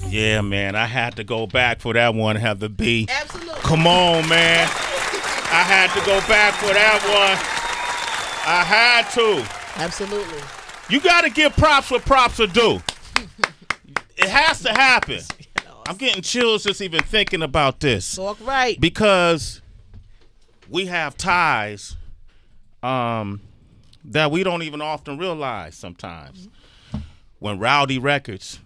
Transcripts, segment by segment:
Yeah, man, I had to go back for that one, Heather B. Absolutely. Come on, man. I had to go back for that one. I had to. Absolutely. You got to give props what props are due. It has to happen. I'm getting chills just even thinking about this. Talk right. Because we have ties that we don't even often realize sometimes. When Rowdy Records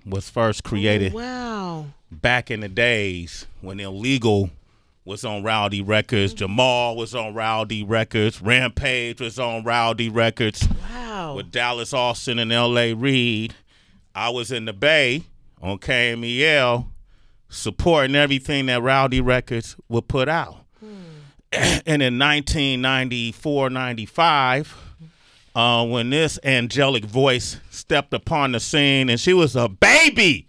was first created, Wow. back in the days when Illegal was on Rowdy Records, Jamal was on Rowdy Records, Rampage was on Rowdy Records. Wow. With Dallas Austin and L.A. Reid. I was in the Bay on KMEL supporting everything that Rowdy Records would put out. And in 1994, 95, when this angelic voice stepped upon the scene, and she was a baby.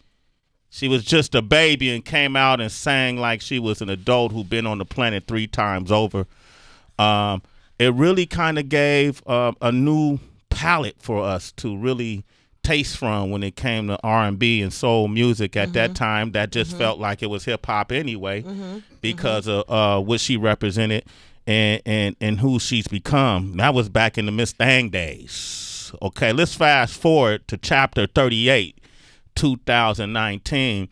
She was just a baby and came out and sang like she was an adult who'd been on the planet 3 times over. It really kind of gave a new palette for us to really taste from when it came to R&B and soul music at that time. That just felt like it was hip-hop anyway because of what she represented and who she's become. That was back in the Miss Thang days. Okay, let's fast forward to chapter 38, 2019.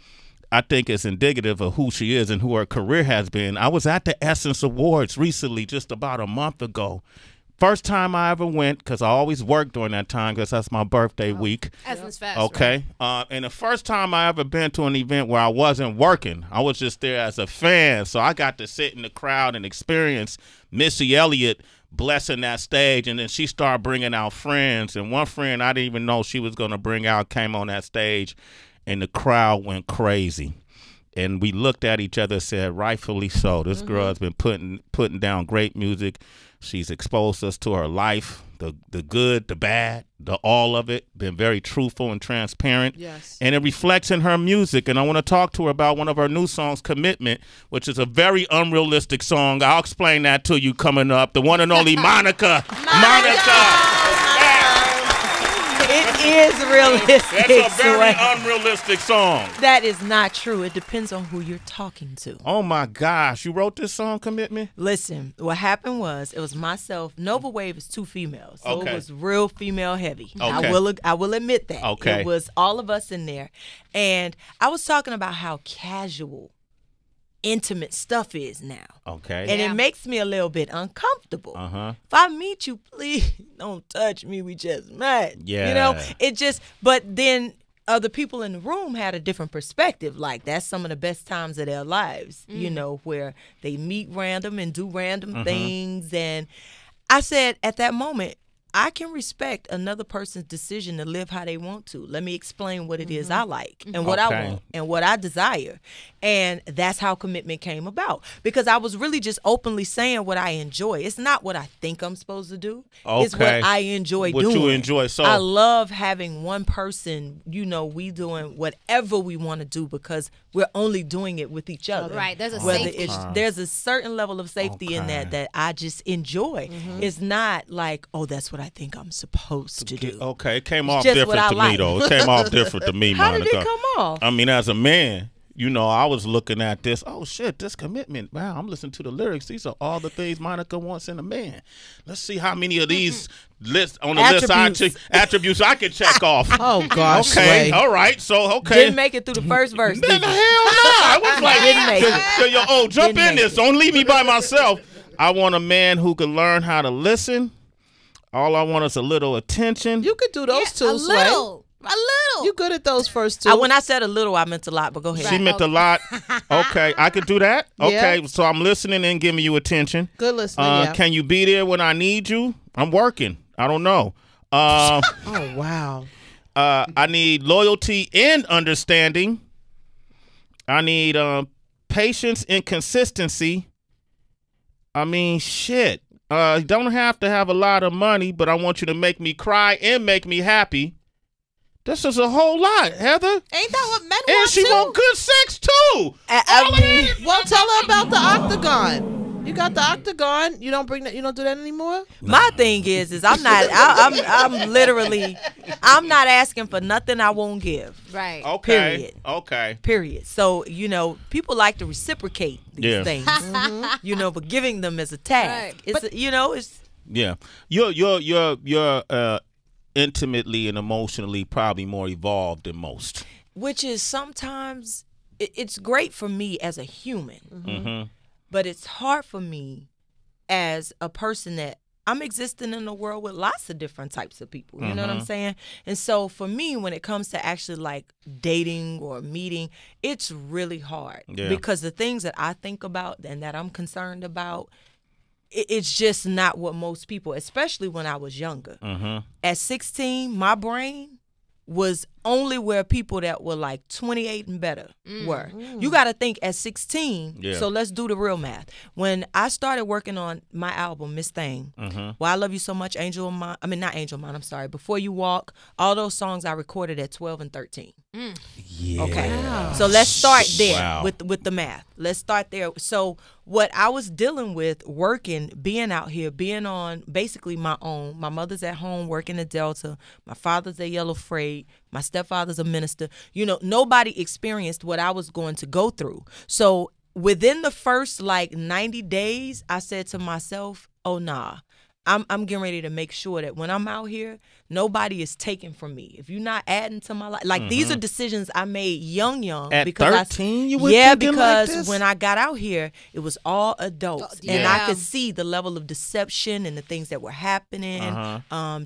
I think it's indicative of who she is and who her career has been. I was at the Essence Awards recently, just about a month ago. First time I ever went, because I always work during that time because that's my birthday week. Essence Fest. Okay. Right? And the first time I ever been to an event where I wasn't working, I was just there as a fan. So I got to sit in the crowd and experience Missy Elliott blessing that stage. And then she started bringing out friends. And one friend I didn't even know she was going to bring out came on that stage, and the crowd went crazy. And we looked at each other and said, rightfully so. This girl has been putting down great music. She's exposed us to her life, the good, the bad, the all of it, been very truthful and transparent. Yes. And it reflects in her music. And I want to talk to her about one of her new songs, Commitment, which is a very unrealistic song. I'll explain that to you coming up. The one and only Monica. Monica. It is realistic. That's a very unrealistic song. That is not true. It depends on who you're talking to. Oh, my gosh. You wrote this song, Commitment? Listen, what happened was it was myself. Nova Wave is 2 females. So Okay. it was real female heavy. Okay. I will admit that. Okay. It was all of us in there. And I was talking about how casual, intimate stuff is now. Okay. And it makes me a little bit uncomfortable. If I meet you, please don't touch me. We just met. Yeah. You know, it just, but then other people in the room had a different perspective. Like, that's some of the best times of their lives, you know, where they meet random and do random things. And I said at that moment, I can respect another person's decision to live how they want to. Let me explain what it is I like and what I want and what I desire. And that's how Commitment came about. Because I was really just openly saying what I enjoy. It's not what I think I'm supposed to do. It's what I enjoy doing. What you enjoy. So I love having one person, you know, we doing whatever we want to do because we're only doing it with each other. Right. There's a Whether safety. there's a certain level of safety in that I just enjoy. It's not like, oh, that's what I think I'm supposed to do. Okay, it came off just different what I to like. me, though. It came off different to me, How Monica. did it come off? I mean, as a man, you know, I was looking at this. Oh, shit, this Commitment. Wow, I'm listening to the lyrics. These are all the things Monica wants in a man. Let's see how many of these lists on the attributes I can check off. Oh, gosh. Okay, Sway. all right. So, okay. Didn't make it through the first verse, Hell did no. you? I was like, Didn't make it. yo, jump Didn't in make this. it. Don't leave me by myself. I want a man who can learn how to listen. All I want is a little attention. You could do those two, a Sway. little. You good at those first two. When I said a little, I meant a lot, but go ahead. She meant a lot. Okay, I could do that. Okay, Yeah. so I'm listening and giving you attention. Good listening, yeah. Can you be there when I need you? I'm working. I don't know. Oh, wow. I need loyalty and understanding. I need patience and consistency. I mean, shit. You don't have to have a lot of money, but I want you to make me cry and make me happy. This is a whole lot, Heather. Ain't that what men And want she too? want good sex too. Well, tell her about the octagon. You got the octagon. You don't bring that. You don't do that anymore. My thing is I'm not. I'm literally. I'm not asking for nothing I won't give. Right. Okay. Period. Okay. Period. So people like to reciprocate these things. But giving them as a task. Right. It's. Yeah. You're intimately and emotionally probably more evolved than most. Which is sometimes it's great for me as a human, but it's hard for me as a person that I'm existing in a world with lots of different types of people. You know what I'm saying? And so for me, when it comes to actually like dating or meeting, it's really hard because the things that I think about and that I'm concerned about, it's just not what most people, especially when I was younger. At 16, my brain was only where people that were like 28 and better were. You got to think at 16. So let's do the real math. When I started working on my album, Miss Thing, Why I Love You So Much, Angel of Mine, I mean, not Angel of Mine, I'm sorry, Before You Walk, all those songs I recorded at 12 and 13. Yeah. Okay. So let's start there with the math. Let's start there. So what I was dealing with working, being out here, being on basically my own. My mother's at home working at Delta. My father's at Yellow Freight. My stepfather's a minister. Nobody experienced what I was going to go through. So within the first like 90 days, I said to myself, oh, nah. I'm getting ready to make sure that when I'm out here, nobody is taken from me. If you're not adding to my life, like these are decisions I made young. At because 13, you were yeah, thinking because like this? when I got out here, it was all adults, and I could see the level of deception and the things that were happening.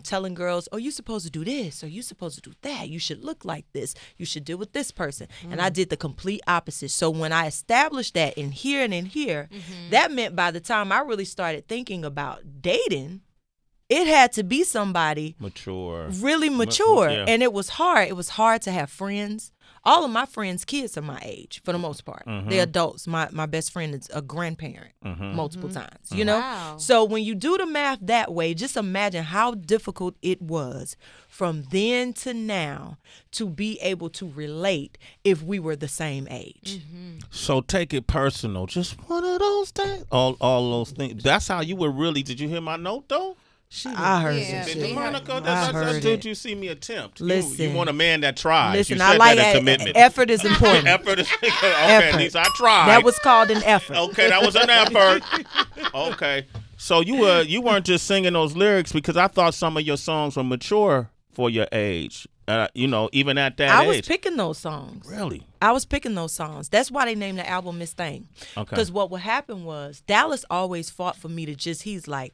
Telling girls, "Oh, you're supposed to do this, or you're supposed to do that. You should look like this. You should deal with this person." And I did the complete opposite. So when I established that in here and in here, that meant by the time I really started thinking about dating, it had to be somebody really mature. And it was hard. It was hard to have friends. All of my friends' kids are my age for the most part. They're adults. My best friend is a grandparent multiple times, Wow. So when you do the math that way, just imagine how difficult it was from then to now to be able to relate if we were the same age. So take it personal. Just one of those things. All those things. That's how you were really. Did you hear my note though? I heard Did Monica, heard did you see me attempt? Listen. You want a man that tries. Listen, you I said like that in commitment. effort is important. Effort is okay. Effort. At least I tried. That was called an effort. Okay, that was an effort. Okay, so you weren't just singing those lyrics because I thought some of your songs were mature for your age. Even at that age. I was picking those songs. Really? I was picking those songs. That's why they named the album Miss Thing. Okay. Because what would happen was Dallas always fought for me to he's like,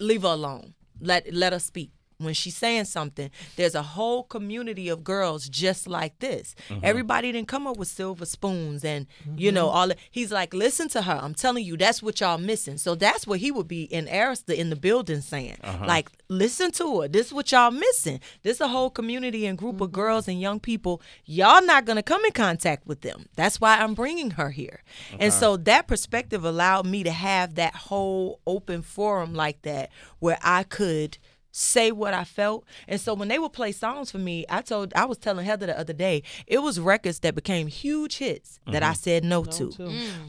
leave her alone. Let her speak. When she's saying something, there's a whole community of girls just like this. Everybody didn't come up with silver spoons and, all that. He's like, listen to her. I'm telling you, that's what y'all missing. So that's what he would be in Arista in the building saying. Like, listen to her. This is what y'all missing. This a whole community and group of girls and young people. Y'all not going to come in contact with them. That's why I'm bringing her here. And so that perspective allowed me to have that whole open forum like that where I could say what I felt. And so when they would play songs for me, I was telling Heather the other day, it was records that became huge hits that I said no to.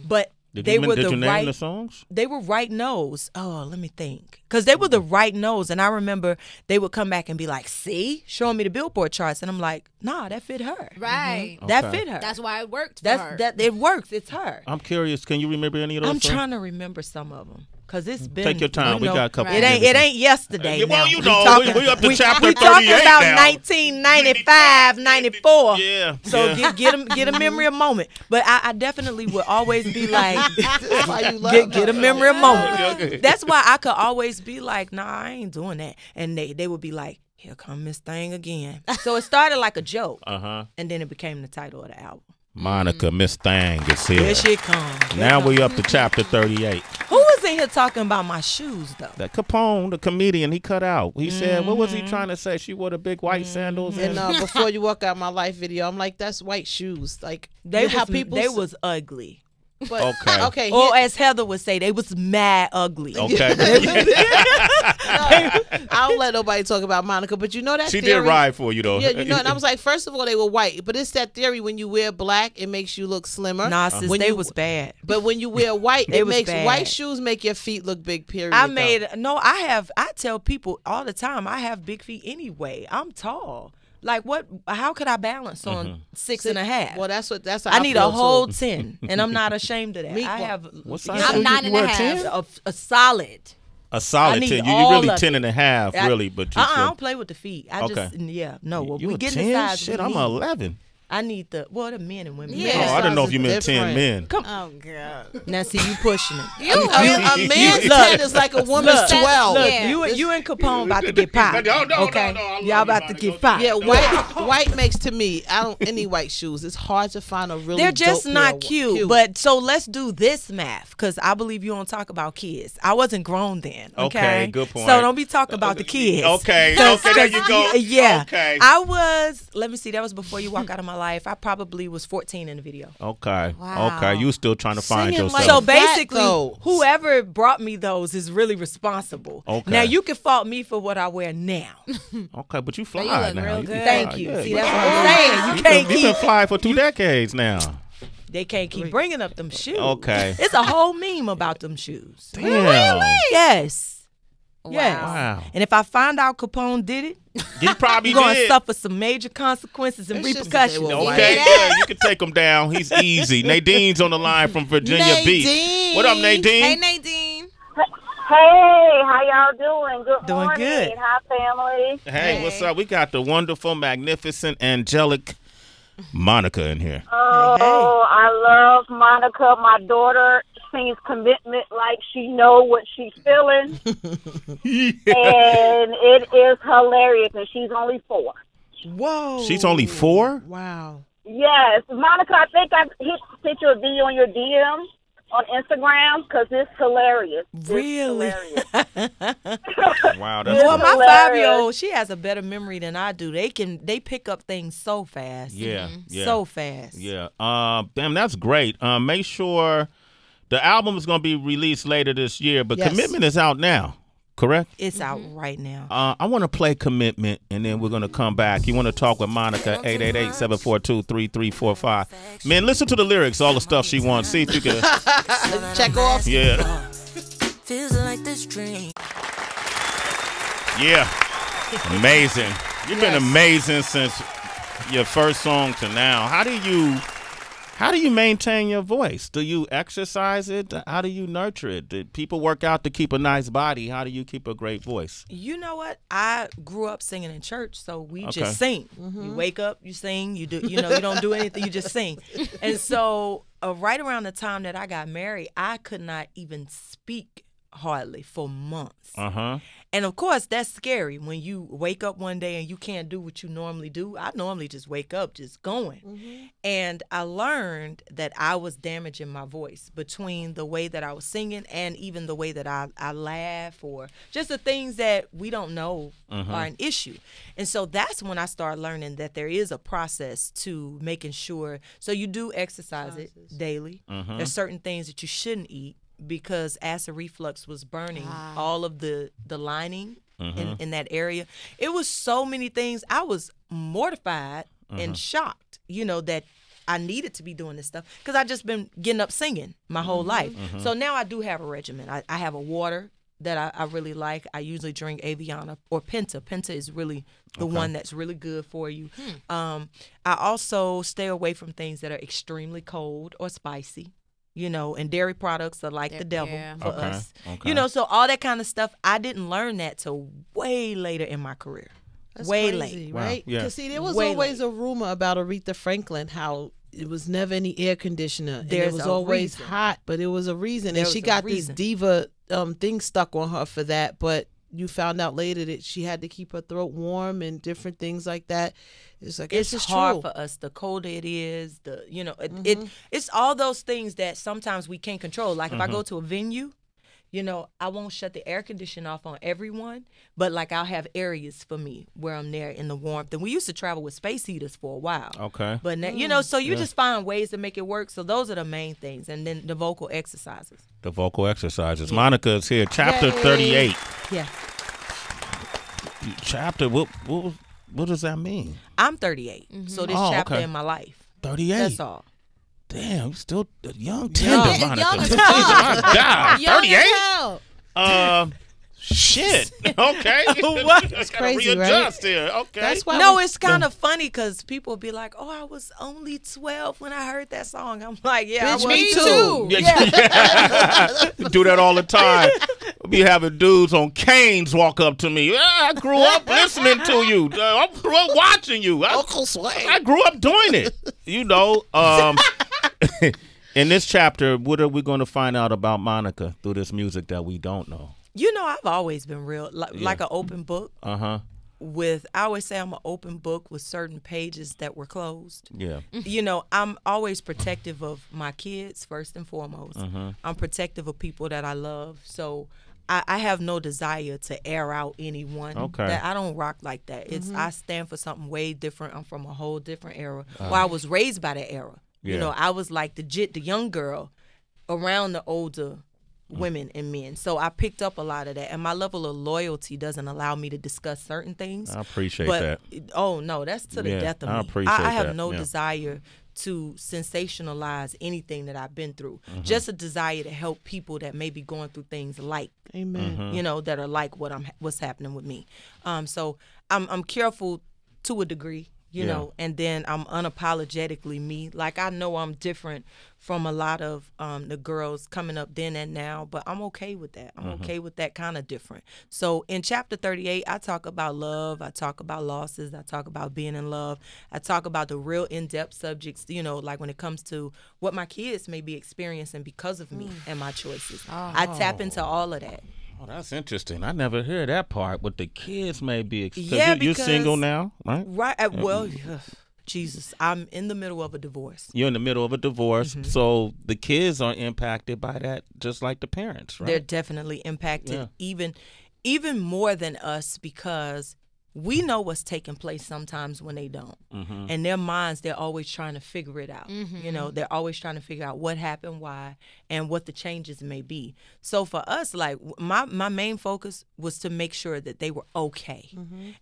But Did they you were the name right the songs? They were right no's. Oh, let me think. Because they were the right no's. And I remember they would come back and be like, see, showing me the Billboard charts. And I'm like, nah, that fit her. Right. That Okay. fit her. That's why it worked for her. It works. It's her. I'm curious. Can you remember any of those I'm songs? trying to remember some of them. Because it's been. Take your time. We got a couple. Right. It ain't yesterday. Well, now. we up to chapter 38 we talking about now. 1995, 94. Yeah. So yeah. get a memory a moment. But I definitely would always be like, That's why you love get a her. memory a moment. Okay. That's why I could always be like, nah, I ain't doing that. And they would be like, here come Miss Thing again. So it started like a joke. And then it became the title of the album. Monica, Miss Thang is here. Here she comes. Now we up to chapter 38. Who was in here talking about my shoes, though? That Capone, the comedian, he cut out. He said, what was he trying to say? She wore the big white sandals. And Before You Walk Out My Life video, I'm like, that's white shoes. Like They how people was ugly. But, okay. Or as Heather would say, they was mad ugly. Okay. I don't let nobody talk about Monica, but you know that She theory, did ride for you, though. Yeah, you know, and I was like, first of all, they were white, but it's that theory when you wear black, it makes you look slimmer. Nah, sis, they was bad. But when you wear white, They it was makes bad. white shoes make your feet look big. Period. I tell people all the time, I have big feet anyway. I'm tall. Like what? How could I balance on 6.5? Well, that's how I need feel a whole too. 10, and I'm not ashamed of that. I have What size I'm shoe 9.5. a solid. A solid I need 10. You all really of 10 it. and a half, really, but you I still- don't play with the feet. I Okay. Well, You we a get 10? the size. Shit, we I'm need. 11. I need the men and women. Yeah. Oh, I didn't know if you meant Different. 10 men. Oh God. Now see you pushing it. A man's 10 is like a woman's 12. Look, Yeah. you and Capone about to get popped. Okay, no, I love y'all about you, to Monica. get popped. Yeah, white makes to me. I don't any white shoes. It's hard to find a really. They're just dope not pair. cute. But so let's do this math, because I believe you don't talk about kids. I wasn't grown then. Okay, good point. So don't be talking about the kids. Okay, there you go. Yeah. Okay. I was. Let me see. That was before you walk out of my life. I probably was 14 in the video. Okay. Wow. Okay. You still trying to find Singing yourself. So Fat, basically, though. whoever brought me those is really responsible. Okay. Now you can fault me for what I wear now. Okay, but you fly you look now. real You good. Thank fly. you. Yeah, See, you that's fly. what I'm saying. You can't You've been keep. flying for 2 decades now. They can't keep bringing up them shoes. Okay. It's a whole meme about them shoes. Damn. Yes. Yes. Wow. And if I find out Capone did it, You probably you're going to did. suffer some major consequences and It's just that they repercussions. were Okay, Yeah. yeah, you can take him down. He's easy. Nadine's on the line from Virginia Beach. Nadine. What up, Nadine? Hey, Nadine. Hey, how y'all doing? Good Doing morning. good. Hi, family. Hey, what's up? We got the wonderful, magnificent, angelic Monica in here. Oh, I love Monica. My daughter sings Commitment like she know what she's feeling. And it is hilarious, and she's only 4. Whoa. She's only 4? Wow. Yes, Monica, I think I hit you a video on your DM on Instagram because it's hilarious. It's Really? hilarious. Wow, that's Well, my hilarious. 5-year-old, she has a better memory than I do. They pick up things so fast. yeah, yeah, So fast. yeah. Damn, that's great. Make sure the album is going to be released later this year, but Yes. Commitment is out now. Correct. It's out right now. I want to play Commitment, and then we're going to come back. You want to talk with Monica, 888-742-3345. Man, listen to the lyrics, all the stuff she wants. See if you can. Check off. Yeah. Feels like this dream. Yeah. Amazing. You've been amazing since your first song to now. How do you maintain your voice? Do you exercise it? How do you nurture it? Do people work out to keep a nice body? How do you keep a great voice? You know what? I grew up singing in church, so we Okay. just sing. You wake up, you sing. You do. You don't do anything. You just sing. And so, right around the time that I got married, I could not even speak hardly for months. And of course, that's scary when you wake up one day and you can't do what you normally do. I normally just wake up just going. And I learned that I was damaging my voice between the way that I was singing and even the way that I laugh, or just the things that we don't know are an issue. And so that's when I started learning that there is a process to making sure. So you do exercise it daily. There's certain things that you shouldn't eat, because acid reflux was burning all of the lining in that area. It was so many things. I was mortified and shocked, that I needed to be doing this stuff, because I just been getting up singing my whole life. So now I do have a regimen. I have a water that I really like. I usually drink Aviana or Penta. Penta is really the one that's really good for you. I also stay away from things that are extremely cold or spicy. And dairy products are like the devil for us. Okay. So all that kind of stuff, I didn't learn that till way later in my career. That's way crazy, late. Wow. right? Yeah. Because see, there was Way always a rumor about Aretha Franklin, how it was never any air conditioner. And There's it was a always reason. hot, but it was a reason. There And she was a got reason. this diva thing stuck on her for that, but you found out later that she had to keep her throat warm and different things like that. It's like, It's just hard true. for us. The colder it is, it's all those things that sometimes we can't control. Like if I go to a venue, You know, I won't shut the air conditioner off on everyone, but like I'll have areas for me where I'm there in the warmth. And we used to travel with space heaters for a while. Okay. But now, you know, so you just find ways to make it work. So those are the main things. And then the vocal exercises. The vocal exercises. Monica is here. Chapter 38. Yeah. Chapter, what does that mean? I'm 38. So this chapter in my life. 38. That's all. Damn, you still a young tender, Monica. Young as My God, Young 38? as hell. Shit. Okay. What? That's crazy, readjust here. Okay. That's why. No, it's kind of funny because people be like, "Oh, I was only 12 when I heard that song." I'm like, "Yeah, Bitch, I was me too." too. Yeah. Do that all the time. Be having dudes on canes walk up to me. I grew up listening to you. I grew up watching you. Uncle Sway. I grew up doing it. You know. In this chapter, what are we going to find out about Monica through this music that we don't know? You know, I've always been real, like an open book. Uh-huh. I always say I'm an open book with certain pages that were closed. Yeah. You know, I'm always protective of my kids first and foremost. Mm-hmm. I'm protective of people that I love. So I have no desire to air out anyone. Okay. That I don't rock like that. It's I stand for something way different. I'm from a whole different era. Well, I was raised by that era. Yeah. You know, I was like the young girl around the older women and men. So I picked up a lot of that. And my level of loyalty doesn't allow me to discuss certain things. I appreciate but, that. Oh, no, that's to the Yeah, death of me. I appreciate I have that, no yeah. desire to sensationalize anything that I've been through. Just a desire to help people that may be going through things like, Amen. you know, that are like what's happening with me. So I'm careful to a degree. You Yeah. know, and then I'm unapologetically me. Like, I know I'm different from a lot of the girls coming up then and now, but I'm okay with that. I'm okay with that kind of different. So in chapter 38, I talk about love. I talk about losses. I talk about being in love. I talk about the real in-depth subjects, you know, like when it comes to what my kids may be experiencing because of me and my choices. I tap into all of that. Oh, that's interesting. I never heard that part. What the kids may be. Yeah, you're because- single now, right? Right. Well, Jesus, I'm in the middle of a divorce. You're in the middle of a divorce, so the kids are impacted by that, just like the parents, right? They're definitely impacted even more than us because we know what's taking place sometimes when they don't. And their minds, they're always trying to figure it out. You know, they're always trying to figure out what happened, why, and what the changes may be. So for us, like my main focus was to make sure that they were okay.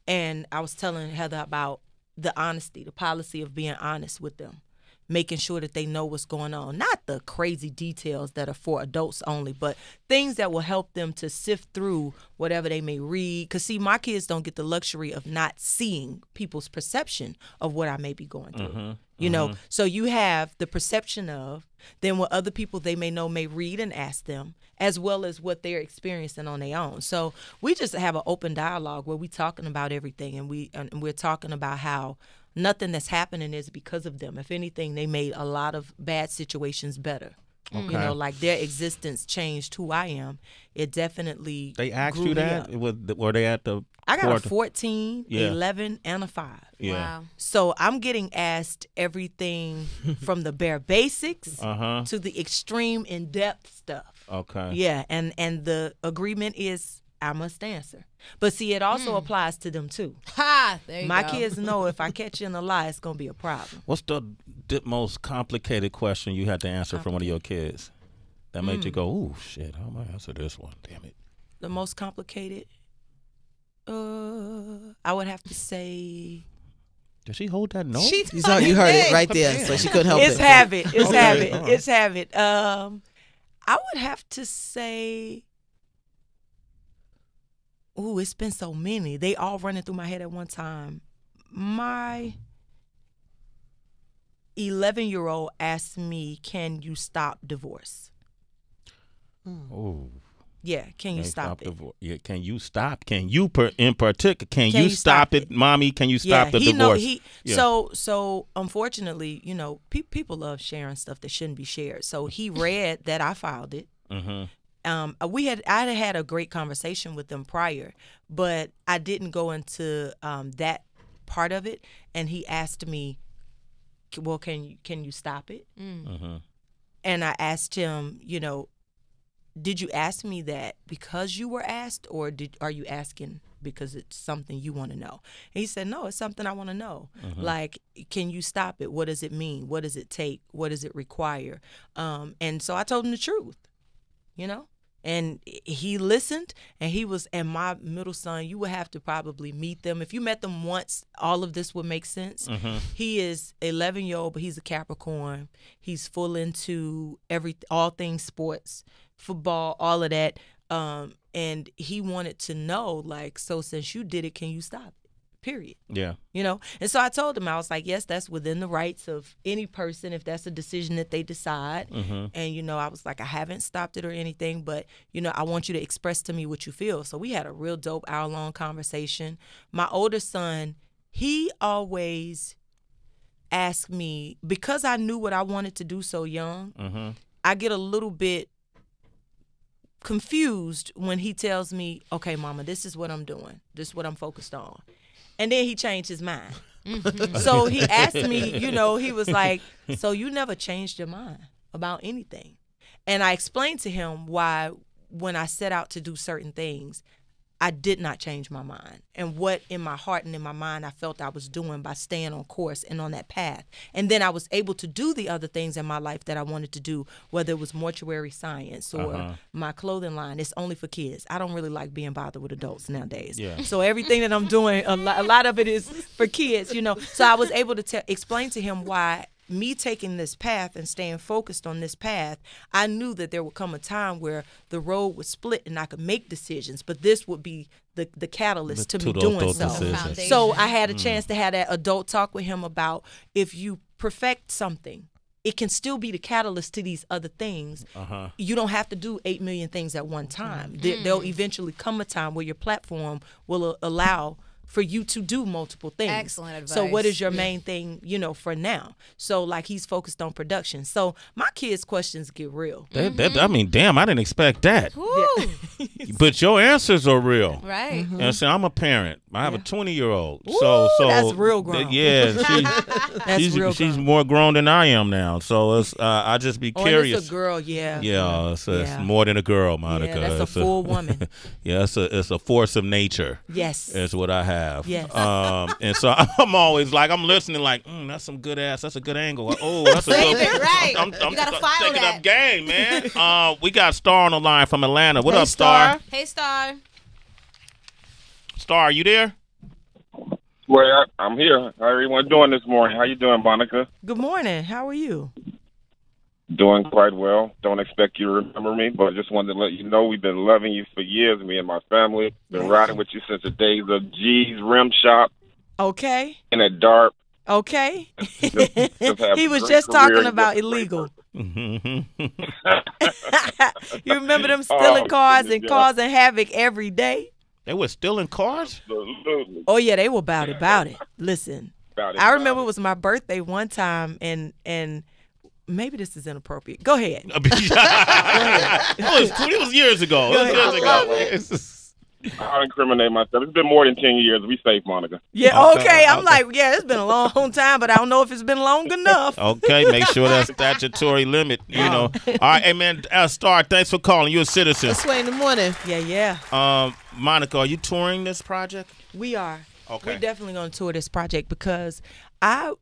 And I was telling Heather about the honesty, the policy of being honest with them. Making sure that they know what's going on. Not the crazy details that are for adults only, but things that will help them to sift through whatever they may read. Because, see, my kids don't get the luxury of not seeing people's perception of what I may be going through. You know, so you have the perception of, then what other people they may know may read and ask them, as well as what they're experiencing on their own. So we just have an open dialogue where we're talking about everything, and we're talking about how nothing that's happening is because of them. If anything, they made a lot of bad situations better. Okay. You know, like their existence changed who I am. It definitely They asked grew you me that? up. Were they at the I got court? a 14, Yeah. 11, and a 5. Yeah. Wow. So I'm getting asked everything from the bare basics Uh-huh. to the extreme in-depth stuff. Okay. Yeah, and the agreement is I must answer. But see, it also applies to them too. Ha! There you My go. kids know if I catch you in a lie, it's going to be a problem. What's the most complicated question you had to answer from one of your kids that made you go, "Ooh, shit, how am I answer this one? Damn it." The most complicated, I would have to say, Did she hold that note? You heard it right there, so she couldn't help it's it. habit. It's Okay, habit. all right. It's habit. I would have to say, ooh, it's been so many. They all running through my head at one time. My 11-year-old asked me, "Can you stop divorce?" Oh. Yeah, can you stop it? Yeah, can you stop? Can you in particular? Can Can you you stop stop it, it? mommy? Can you stop the he divorce? Know, so unfortunately, you know, people love sharing stuff that shouldn't be shared. So he read that I filed it. Mm-hmm. I had a great conversation with them prior, but I didn't go into that part of it. And he asked me, "Well, can you stop it?" Mm-hmm. And I asked him, you know, did you ask me that because you were asked, or are you asking because it's something you want to know? And he said, no, it's something I want to know. Like, can you stop it? What does it mean? What does it take? What does it require? And so I told him the truth, you know? And he listened, and he was, and my middle son, you would have to probably meet them. If you met them once, all of this would make sense. He is 11-year-old, but he's a Capricorn. He's full into all things sports, football, all of that. And he wanted to know, like, so since you did it, can you stop it? Period. Yeah. You know? And so I told him, I was like, yes, that's within the rights of any person if that's a decision that they decide. And, you know, I was like, I haven't stopped it or anything, but, you know, I want you to express to me what you feel. So we had a real dope hour-long conversation. My older son, he always asked me, because I knew what I wanted to do so young, I get a little bit confused when he tells me, okay, mama, this is what I'm doing. This is what I'm focused on. And then he changed his mind. So he asked me, you know, he was like, so you never changed your mind about anything? And I explained to him why when I set out to do certain things, I did not change my mind, and what in my heart and in my mind I felt I was doing by staying on course and on that path. And then I was able to do the other things in my life that I wanted to do, whether it was mortuary science or my clothing line. It's only for kids. I don't really like being bothered with adults nowadays. So everything that I'm doing, a lot of it is for kids, you know. So I was able to explain to him why me taking this path and staying focused on this path, I knew that there would come a time where the road would split and I could make decisions, but this would be the catalyst to me doing so. So I had a chance to have that adult talk with him about, if you perfect something, it can still be the catalyst to these other things. You don't have to do 8 million things at one time. There'll eventually come a time where your platform will allow for you to do multiple things. Excellent advice. So what is your main thing, you know, for now? So, like, he's focused on production. So my kids' questions get real. I mean, damn, I didn't expect that. But your answers are real. Right. And I say, I'm a parent. I have a 20-year-old. So that's real grown. She's more grown than I am now. So it's, I just be curious. It's a girl, it's more than a girl, Monica. Yeah, that's a full woman. It's a force of nature. Yes. That's what I have. Yes. And so I'm always like, I'm listening like, that's some good ass. That's a good angle. Oh, that's a good. Right. I'm you gotta file taking that. up game, man. We got Star on the line from Atlanta. What up, Star? Hey, Star. Star, are you there? Well, I'm here. How everyone doing this morning? How you doing, Monica? Good morning. How are you? Doing quite well. Don't expect you to remember me, but I just wanted to let you know we've been loving you for years, me and my family. Been riding with you since the days of G's Rim Shop. Okay. In a dark. Okay. He was just talking about illegal. You remember them stealing cars and causing havoc every day? They were stealing cars? Absolutely. Oh, yeah, they were about it. Listen, I remember it was my birthday one time, and maybe this is inappropriate. Go ahead. It was years ago. I'll incriminate myself. It's been more than 10 years. We safe, Monica. Yeah, okay. I'm like, it's been a long time, but I don't know if it's been long enough. Okay, make sure that's statutory limit, you know. All right, hey, man, Star, thanks for calling. You're a citizen. It's Sway in the morning. Yeah. Monica, are you touring this project? We are. Okay. We're definitely going to tour this project because my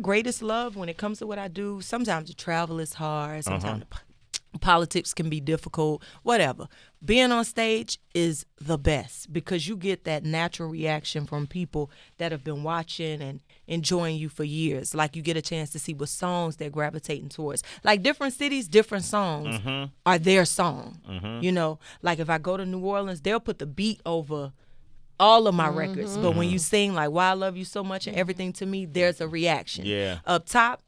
greatest love when it comes to what I do, sometimes the travel is hard, sometimes politics can be difficult, whatever. Being on stage is the best because you get that natural reaction from people that have been watching and enjoying you for years. Like, you get a chance to see what songs they're gravitating towards. Like, different cities, different songs are their song. You know, like if I go to New Orleans, they'll put the beat over all of my records. But when you sing like Why I Love You So Much and Everything to Me, there's a reaction. Yeah. Up top,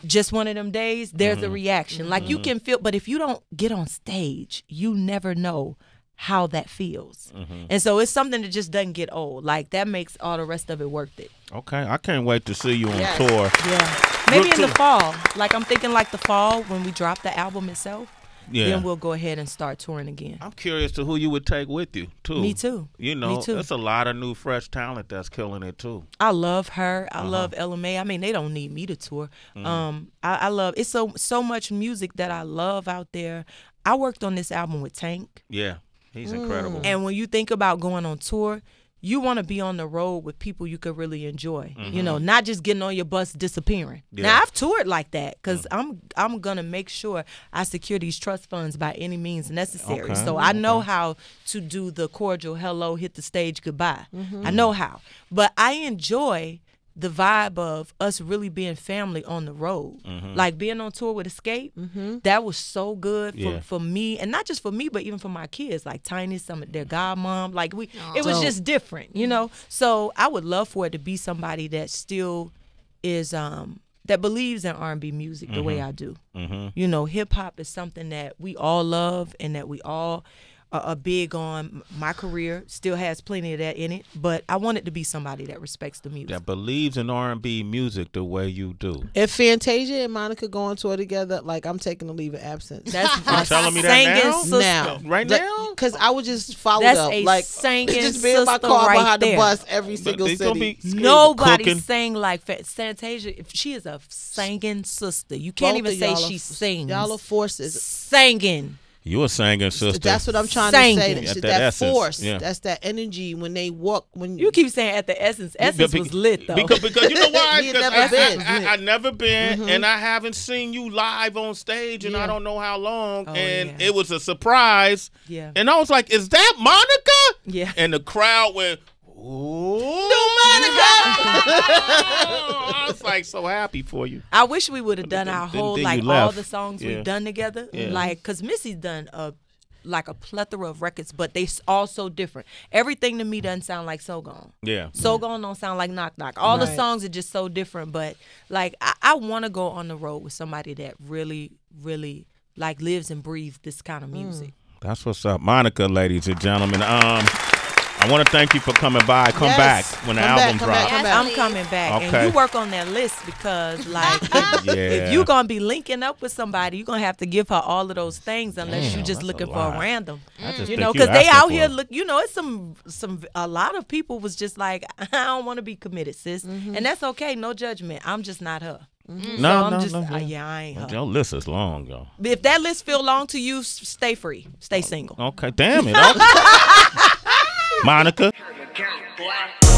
Just One of Them Days, there's a reaction. Like, you can feel, but if you don't get on stage, you never know how that feels. And so it's something that just doesn't get old. Like, that makes all the rest of it worth it. Okay, I can't wait to see you on tour. Yeah. Maybe in the fall. Like, I'm thinking like the fall when we drop the album itself. then we'll go ahead and start touring again. I'm curious to who you would take with you, too. Me too. You know, Me too. there's a lot of new, fresh talent that's killing it, too. I love her. I love LMA. I mean, they don't need me to tour. I love, it's so much music that I love out there. I worked on this album with Tank. Yeah, he's incredible. And when you think about going on tour, you want to be on the road with people you could really enjoy. You know, not just getting on your bus disappearing. Yeah. Now I've toured like that because I'm gonna make sure I secure these trust funds by any means necessary. Okay. So I know how to do the cordial hello, hit the stage, goodbye. I know how, but I enjoy the vibe of us really being family on the road. Like being on tour with Escape, that was so good for me, and not just for me, but even for my kids, like Tiny, some of their godmom. Like it was just different, you know? So I would love for it to be somebody that still is, that believes in R&B music the way I do. You know, hip hop is something that we all love and that we all are big on. My career still has plenty of that in it, but I want it to be somebody that respects the music. That believes in R&B music the way you do. If Fantasia and Monica go on tour together, like I'm taking a leave of absence. That's You telling me that now? sister. Now, Right now? because I would just follow That's them. a Like singing just be in my sister car right behind there. the bus every single They gonna city. be Nobody cooking. sang like Fantasia. If she is a singing sister, you can't Both even of say y'all she are- sings. Y'all are forces. Singing. You a singing sister. That's what I'm trying Singing. to say. At That, that essence, force. yeah. That's that energy when they walk. When You keep saying at the Essence. Essence was lit though. Because you know why? We had 'Cause never been. I never been, and I haven't seen you live on stage, and I don't know how long. Oh, and yeah. it was a surprise. Yeah. And I was like, "Is that Monica?" Yeah. And the crowd went, "Ooh, I was like so happy for you. I wish we would have done Then- our then whole you like all left. the songs Yeah. we've done together. Yeah. Like, cause Missy's done a plethora of records, but they all so different. Everything to me doesn't sound like So Gone. Yeah. So Gone don't sound like Knock Knock. All the Right. songs are just so different. But like I want to go on the road with somebody that really, really like lives and breathes this kind of music. That's what's up, Monica, ladies and gentlemen. I want to thank you for coming by. Come Yes. back when the Come back, album come drops. back, come back. I'm coming back, Okay. and you work on that list because, like, Yeah. if you're gonna be linking up with somebody, you're gonna have to give her all of those things, unless Damn, you're just that's looking a for a lot. random. I just You think know, because they asking out for here it. look. You know, it's a lot of people was just like, I don't want to be committed, sis, and that's okay. No judgment. I'm just not her. No, So no, I'm just, no. yeah, I ain't her. Your list is long, yo. If that list feel long to you, stay free, stay single. Okay, damn it. Okay. Monica. Boy.